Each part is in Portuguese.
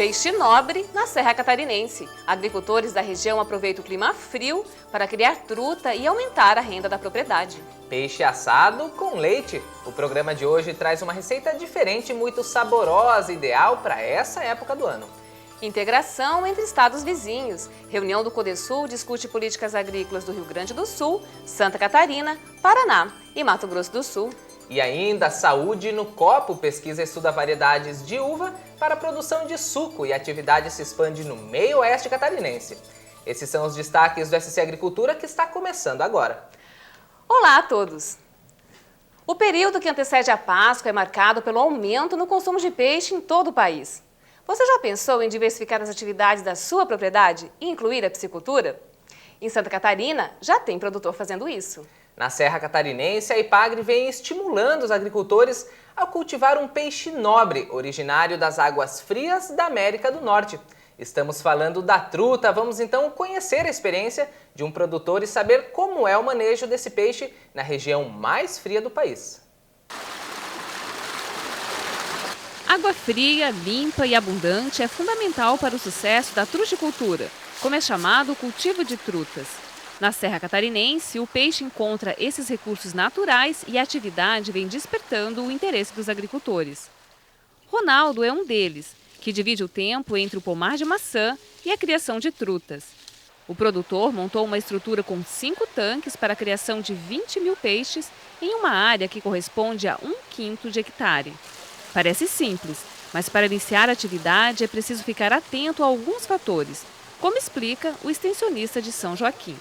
peixe nobre na Serra Catarinense. Agricultores da região aproveitam o clima frio para criar truta e aumentar a renda da propriedade. Peixe assado com leite. O programa de hoje traz uma receita diferente, muito saborosa, ideal para essa época do ano. Integração entre estados vizinhos. Reunião do CODESUL discute políticas agrícolas do Rio Grande do Sul, Santa Catarina, Paraná e Mato Grosso do Sul. E ainda, saúde no copo. Pesquisa estuda variedades de uva para a produção de suco e a atividade se expande no meio oeste catarinense. Esses são os destaques do SC Agricultura que está começando agora. Olá a todos! O período que antecede a Páscoa é marcado pelo aumento no consumo de peixe em todo o país. Você já pensou em diversificar as atividades da sua propriedade e incluir a piscicultura? Em Santa Catarina, já tem produtor fazendo isso. Na Serra Catarinense, a Ipagre vem estimulando os agricultores a cultivar um peixe nobre, originário das águas frias da América do Norte. Estamos falando da truta. Vamos então conhecer a experiência de um produtor e saber como é o manejo desse peixe na região mais fria do país. Água fria, limpa e abundante é fundamental para o sucesso da truticultura, como é chamado o cultivo de trutas. Na Serra Catarinense, o peixe encontra esses recursos naturais e a atividade vem despertando o interesse dos agricultores. Ronaldo é um deles, que divide o tempo entre o pomar de maçã e a criação de trutas. O produtor montou uma estrutura com 5 tanques para a criação de 20 mil peixes em uma área que corresponde a 1/5 de hectare. Parece simples, mas para iniciar a atividade é preciso ficar atento a alguns fatores, como explica o extensionista de São Joaquim.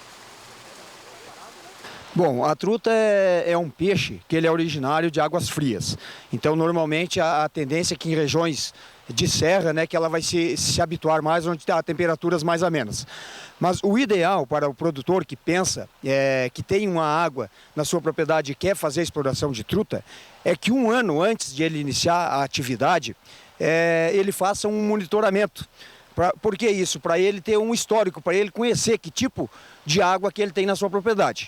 Bom, a truta é um peixe que ele é originário de águas frias. Então, normalmente, a tendência é que em regiões de serra, né, que ela vai se habituar mais, onde há temperaturas mais amenas. Mas o ideal para o produtor que pensa, que tem uma água na sua propriedade e quer fazer a exploração de truta, é que 1 ano antes de ele iniciar a atividade, ele faça um monitoramento. Por que isso? Para ele ter um histórico, para ele conhecer que tipo de água que ele tem na sua propriedade.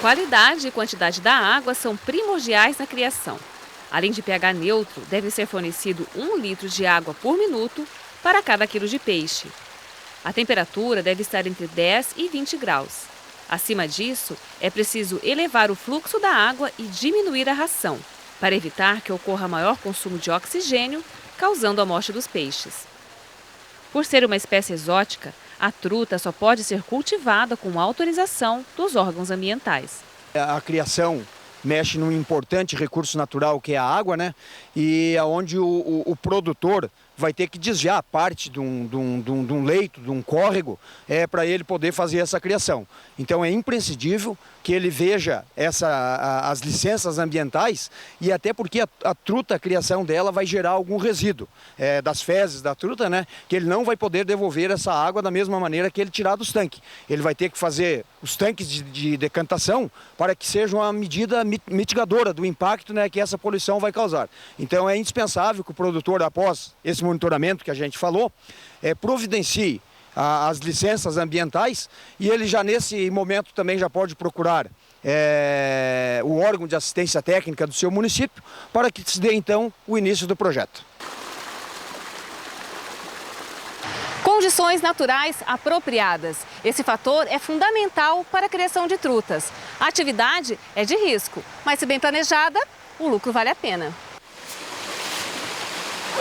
Qualidade e quantidade da água são primordiais na criação. Além de pH neutro, deve ser fornecido 1 litro de água por minuto para cada quilo de peixe. A temperatura deve estar entre 10 e 20 graus. Acima disso, é preciso elevar o fluxo da água e diminuir a ração, para evitar que ocorra maior consumo de oxigênio, causando a morte dos peixes. Por ser uma espécie exótica, a truta só pode ser cultivada com autorização dos órgãos ambientais. A criação mexe num importante recurso natural que é a água, né? E aonde o produtor vai ter que desviar parte de um leito, de um córrego, para ele poder fazer essa criação. Então é imprescindível que ele veja as licenças ambientais e até porque a truta, a criação dela vai gerar algum resíduo das fezes da truta, né? Que ele não vai poder devolver essa água da mesma maneira que ele tirar dos tanques. Ele vai ter que fazer os tanques de decantação para que seja uma medida mitigadora do impacto, né, que essa poluição vai causar. Então é indispensável que o produtor, após esse monitoramento que a gente falou, providencie as licenças ambientais e ele já nesse momento também já pode procurar o órgão de assistência técnica do seu município para que se dê então o início do projeto. Condições naturais apropriadas. Esse fator é fundamental para a criação de trutas. A atividade é de risco, mas se bem planejada, o lucro vale a pena.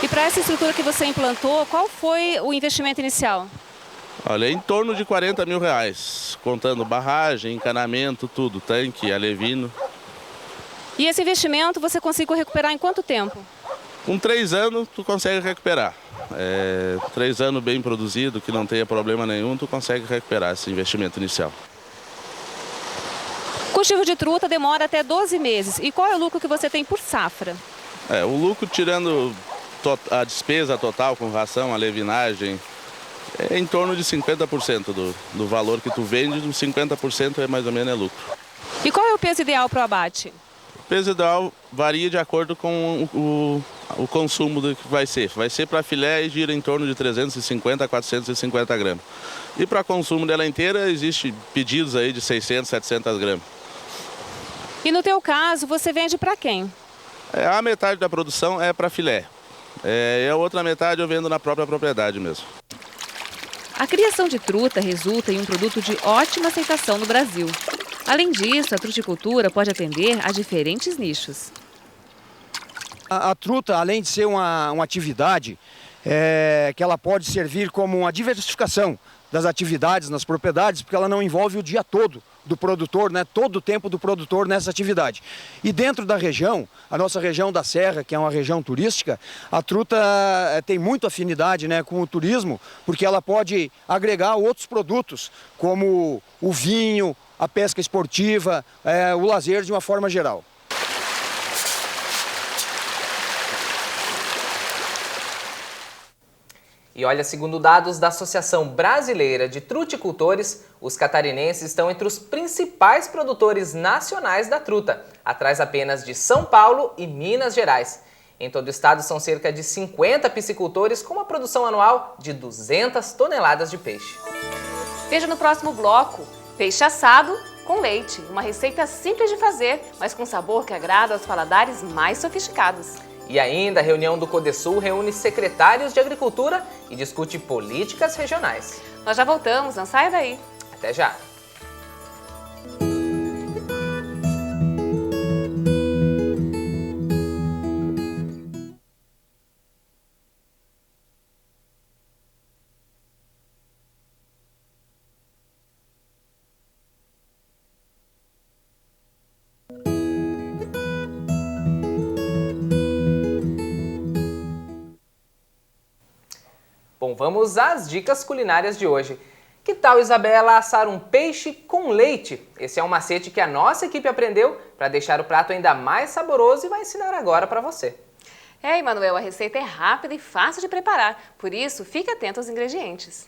E para essa estrutura que você implantou, qual foi o investimento inicial? Olha, é em torno de 40 mil reais, contando barragem, encanamento, tudo, tanque, alevino. E esse investimento você conseguiu recuperar em quanto tempo? Com 3 anos, tu consegue recuperar. 3 anos bem produzido, que não tenha problema nenhum, tu consegue recuperar esse investimento inicial. O cultivo de truta demora até 12 meses. E qual é o lucro que você tem por safra? O lucro, tirando a despesa total com ração, alevinagem, é em torno de 50% do valor que tu vende, uns 50% é mais ou menos lucro. E qual é o peso ideal para o abate? O peso ideal varia de acordo com o consumo do que vai ser. Vai ser para filé e gira em torno de 350 a 450 gramas. E para consumo dela inteira, existe pedidos aí de 600, 700 gramas. E no teu caso, você vende para quem? A metade da produção é para filé. E a outra metade eu vendo na própria propriedade mesmo. A criação de truta resulta em um produto de ótima aceitação no Brasil. Além disso, a truticultura pode atender a diferentes nichos. A truta, além de ser uma atividade, que ela pode servir como uma diversificação das atividades nas propriedades, porque ela não envolve o dia todo do produtor, né? Todo o tempo do produtor nessa atividade. E dentro da região, a nossa região da Serra, que é uma região turística, a truta tem muita afinidade, né, com o turismo, porque ela pode agregar outros produtos, como o vinho, a pesca esportiva, o lazer de uma forma geral. E olha, segundo dados da Associação Brasileira de Truticultores, os catarinenses estão entre os principais produtores nacionais da truta, atrás apenas de São Paulo e Minas Gerais. Em todo o estado são cerca de 50 piscicultores com uma produção anual de 200 toneladas de peixe. Veja no próximo bloco, peixe assado com leite, uma receita simples de fazer, mas com sabor que agrada aos paladares mais sofisticados. E ainda, a reunião do Codesul reúne secretários de Agricultura e discute políticas regionais. Nós já voltamos, não saia daí. Até já! Bom, vamos às dicas culinárias de hoje. Que tal, Isabela, assar um peixe com leite? Esse é um macete que a nossa equipe aprendeu para deixar o prato ainda mais saboroso e vai ensinar agora para você. Emanuel, a receita é rápida e fácil de preparar, por isso fique atento aos ingredientes.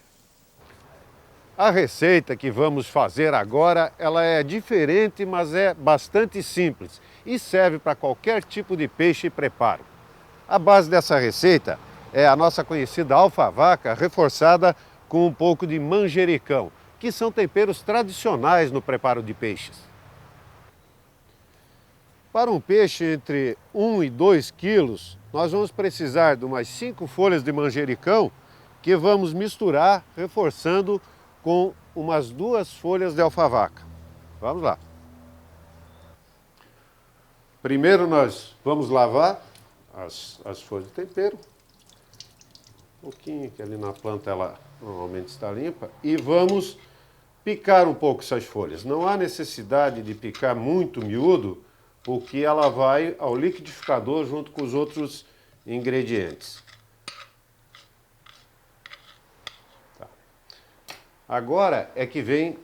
A receita que vamos fazer agora, ela é diferente, mas é bastante simples e serve para qualquer tipo de peixe e preparo. A base dessa receita é a nossa conhecida alfavaca reforçada com um pouco de manjericão, que são temperos tradicionais no preparo de peixes. Para um peixe entre 1 e 2 quilos, nós vamos precisar de umas 5 folhas de manjericão que vamos misturar reforçando com umas 2 folhas de alfavaca. Vamos lá. Primeiro nós vamos lavar as folhas de tempero. Um pouquinho, que ali na planta ela normalmente está limpa. E vamos picar um pouco essas folhas. Não há necessidade de picar muito miúdo, porque ela vai ao liquidificador junto com os outros ingredientes. Tá. Agora é que vem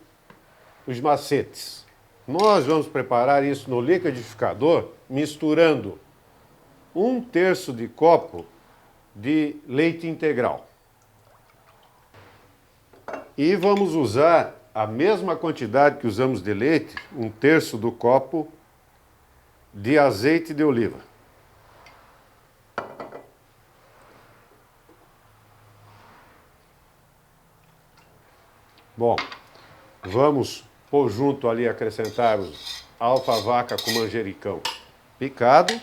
os macetes. Nós vamos preparar isso no liquidificador misturando 1/3 de copo de leite integral. E vamos usar a mesma quantidade que usamos de leite, 1/3 do copo de azeite de oliva. Bom, vamos pôr junto ali, acrescentarmos a alfavaca com manjericão picado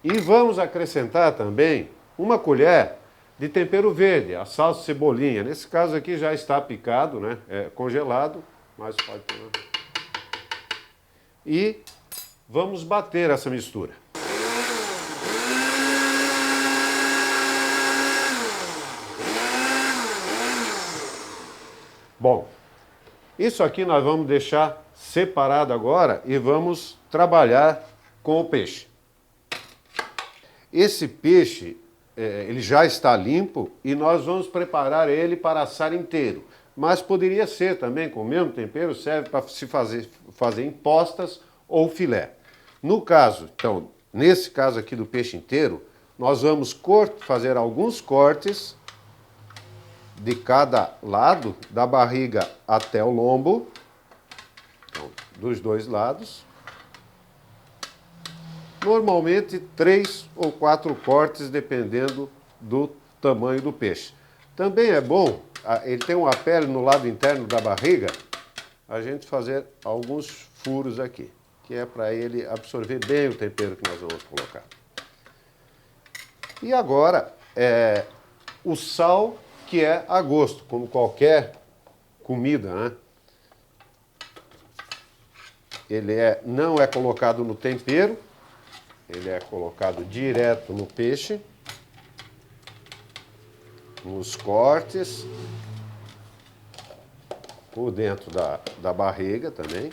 e vamos acrescentar também 1 colher de tempero verde, a salsa cebolinha. Nesse caso aqui já está picado, né? É congelado, mas pode ter. E vamos bater essa mistura. Bom, isso aqui nós vamos deixar separado agora e vamos trabalhar com o peixe. Esse peixe, ele já está limpo e nós vamos preparar ele para assar inteiro. Mas poderia ser também, com o mesmo tempero, serve para se fazer em postas ou filé. No caso, então, nesse caso aqui do peixe inteiro, nós vamos fazer alguns cortes de cada lado, da barriga até o lombo, então, dos 2 lados. Normalmente 3 ou 4 cortes, dependendo do tamanho do peixe. Também é bom, ele tem uma pele no lado interno da barriga, a gente fazer alguns furos aqui, que é para ele absorver bem o tempero que nós vamos colocar. E agora, o sal, que é a gosto, como qualquer comida, né? Ele não é colocado no tempero, ele é colocado direto no peixe, nos cortes, por dentro da barriga também.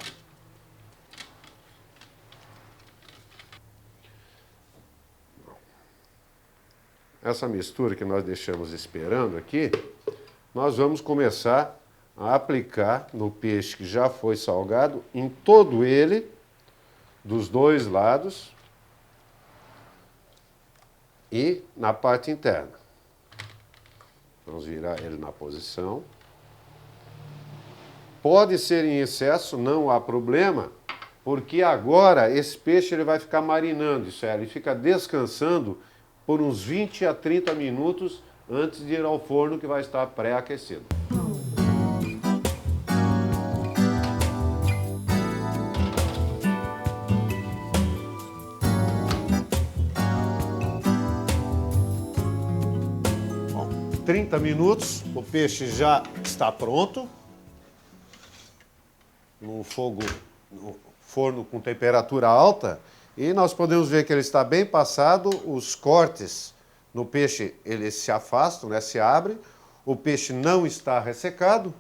Essa mistura que nós deixamos esperando aqui, nós vamos começar a aplicar no peixe que já foi salgado, em todo ele, dos dois lados e na parte interna. Vamos virar ele na posição. Pode ser em excesso, não há problema, porque agora esse peixe ele vai ficar marinando, isso é, ele fica descansando por uns 20 a 30 minutos antes de ir ao forno que vai estar pré-aquecido. Bom, 30 minutos, o peixe já está pronto. No forno com temperatura alta, e nós podemos ver que ele está bem passado, os cortes no peixe eles se afastam, né, se abrem, o peixe não está ressecado,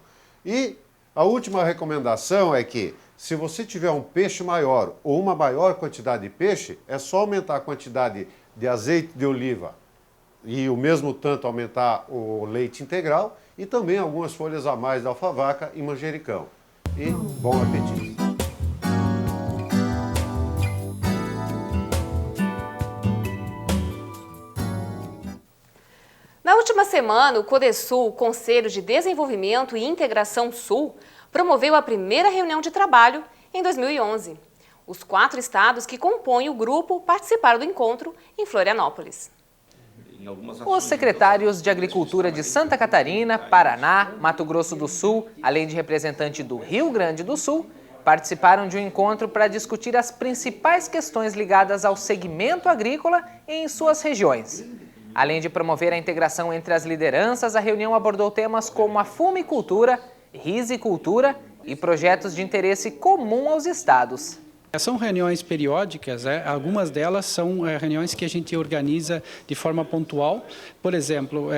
e a última recomendação é que se você tiver um peixe maior ou uma maior quantidade de peixe, é só aumentar a quantidade de azeite de oliva e o mesmo tanto aumentar o leite integral e também algumas folhas a mais de alfavaca e manjericão. E bom apetite! Na última semana, o CODESUL, Conselho de Desenvolvimento e Integração Sul, promoveu a primeira reunião de trabalho em 2011. Os 4 estados que compõem o grupo participaram do encontro em Florianópolis. Os secretários de Agricultura de Santa Catarina, Paraná, Mato Grosso do Sul, além de representante do Rio Grande do Sul, participaram de um encontro para discutir as principais questões ligadas ao segmento agrícola em suas regiões. Além de promover a integração entre as lideranças, a reunião abordou temas como a fumicultura, rizicultura e projetos de interesse comum aos estados. São reuniões periódicas, algumas delas são reuniões que a gente organiza de forma pontual. Por exemplo,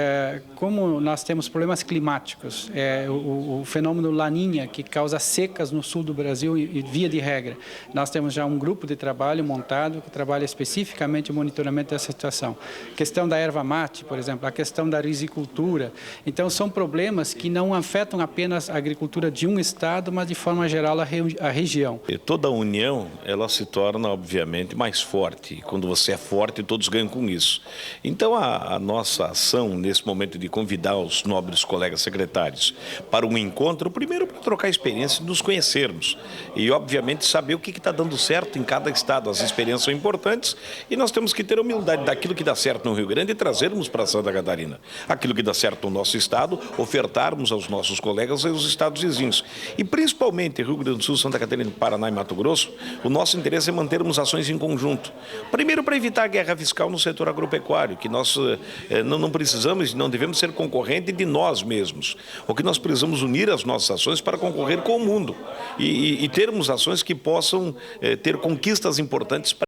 como nós temos problemas climáticos, o fenômeno Laninha, que causa secas no sul do Brasil e via de regra, nós temos já um grupo de trabalho montado que trabalha especificamente o monitoramento dessa situação. A questão da erva mate, por exemplo, a questão da rizicultura. Então, são problemas que não afetam apenas a agricultura de um estado, mas de forma geral a região. E toda a união, ela se torna, obviamente, mais forte. Quando você é forte, todos ganham com isso. Então, a nossa ação, nesse momento de convidar os nobres colegas secretários para um encontro, primeiro para trocar experiência e nos conhecermos. E, obviamente, saber o que está dando certo em cada estado. As experiências são importantes e nós temos que ter a humildade daquilo que dá certo no Rio Grande e trazermos para Santa Catarina. Aquilo que dá certo no nosso estado, ofertarmos aos nossos colegas e aos estados vizinhos. E, principalmente, Rio Grande do Sul, Santa Catarina, Paraná e Mato Grosso, o nosso interesse é mantermos ações em conjunto. Primeiro, para evitar a guerra fiscal no setor agropecuário, que nós não precisamos e não devemos ser concorrente de nós mesmos. O que nós precisamos unir as nossas ações para concorrer com o mundo e termos ações que possam ter conquistas importantes para